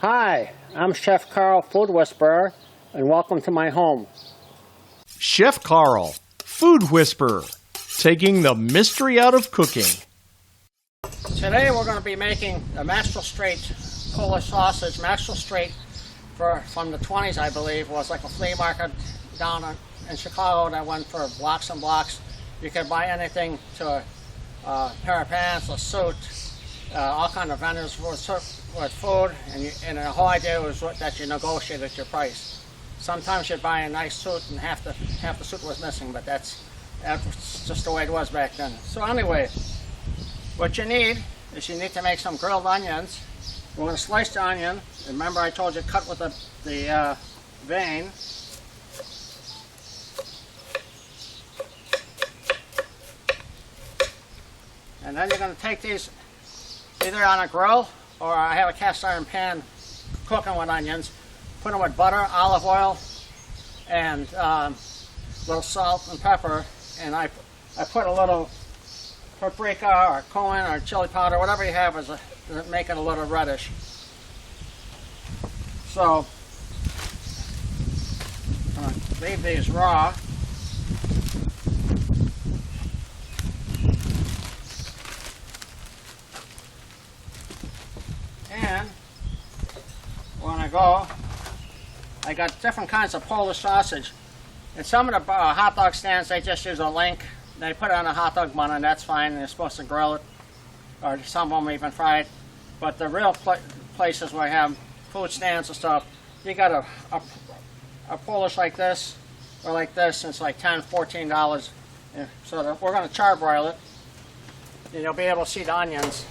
Hi, I'm Chef Carl, Food Whisperer, and welcome to my home. Chef Carl, Food Whisperer, taking the mystery out of cooking. Today we're going to be making a Maxwell Street Polish sausage. Maxwell Street, from the 20s, I believe, was like a flea market down in Chicago that went for blocks and blocks. You could buy anything to a pair of pants, a suit, all kind of vendors with food, and the whole idea was that you negotiated your price. Sometimes you'd buy a nice suit and half the suit was missing, but that's just the way it was back then. So anyway, what you need is to make some grilled onions. We're going to slice the onion. Remember I told you cut with the vein. And then you're going to take these either on a grill, or I have a cast iron pan cooking with onions. Put them with butter, olive oil, and a little salt and pepper. And I put a little paprika or cumin or chili powder, whatever you have, to make it a little reddish. So I'm going to leave these raw. And when I go, I got different kinds of Polish sausage. And some of the hot dog stands, they just use a link. They put it on a hot dog bun, and that's fine. They're supposed to grill it, or some of them even fry it. But the real places where I have food stands and stuff, you got a Polish like this, or like this, and it's like $10, $14. So we're going to charbroil it, and you'll be able to see the onions.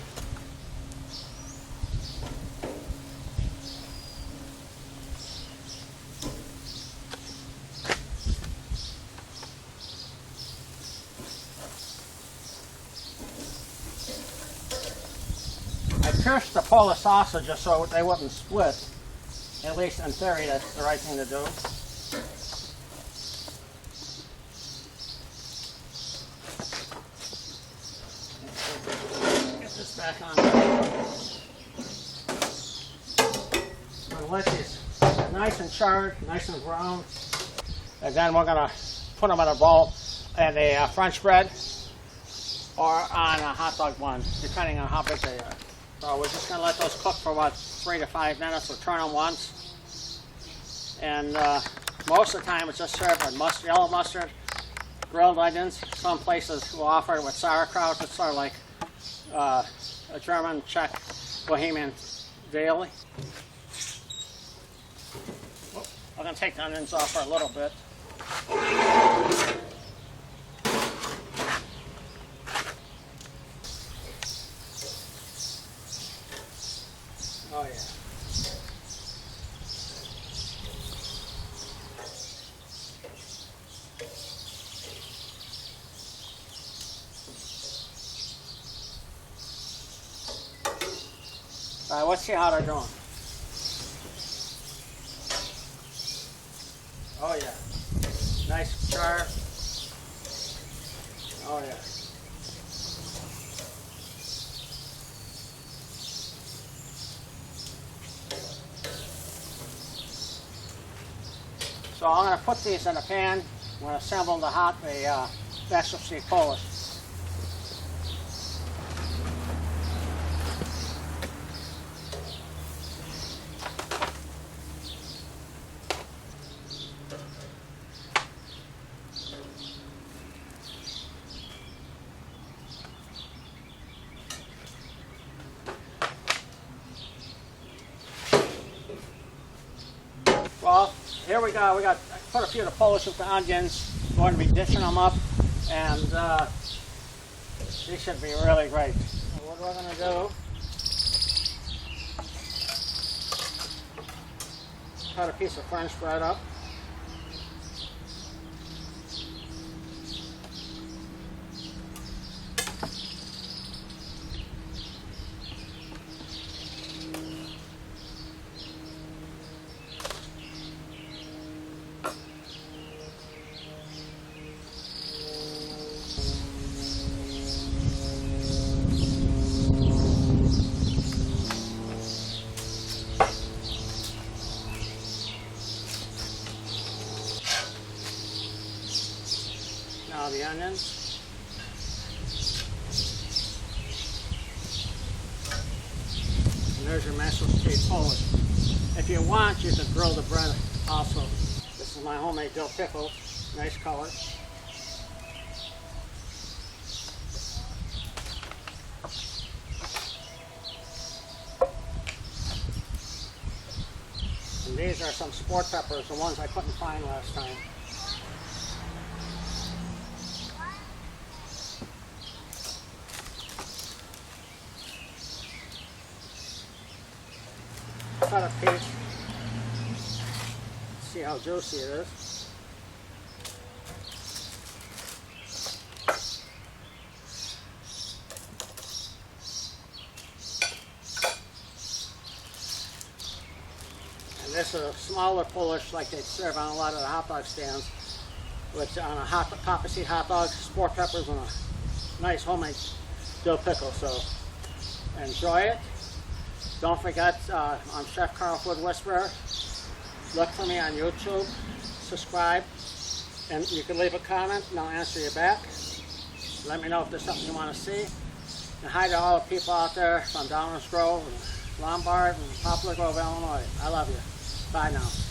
I pierced the Polish sausages so they wouldn't split. At least in theory, that's the right thing to do. Get this back on. I'm going to let these get nice and charred, nice and brown. And then we're going to put them in a bowl and a French bread or on a hot dog bun, depending on how big they are. So we're just going to let those cook for about 3 to 5 minutes. We'll turn them once. And most of the time it's just served with mustard, yellow mustard, grilled onions. Some places will offer it with sauerkraut. It's sort of like a German, Czech, Bohemian daily. I'm going to take the onions off for a little bit. Oh yeah. All right, let's see how they're doing. Oh yeah. Nice char. Oh yeah. So I'm going to put these in a pan. I'm going to assemble the Maxwell Street Polish. Well, here we go. I put a few of the Polish with the onions. We're going to be dishing them up, and these should be really great. So what we're going to do, cut a piece of French bread up. all the onions. And there's your Maxwell Street Polish. If you want, you can grill the bread also. This is my homemade dill pickle. Nice color. And these are some sport peppers, the ones I couldn't find last time. Cut a piece. See how juicy it is. And this is a smaller Polish like they serve on a lot of the hot dog stands, with on a poppyseed hot dog, sport peppers, and a nice homemade dill pickle. So enjoy it. Don't forget, I'm Chef Carl Food Whisperer. Look for me on YouTube, subscribe, and you can leave a comment and I'll answer you back. Let me know if there's something you want to see. And hi to all the people out there from Downers Grove, and Lombard, and Poplar Grove, Illinois. I love you. Bye now.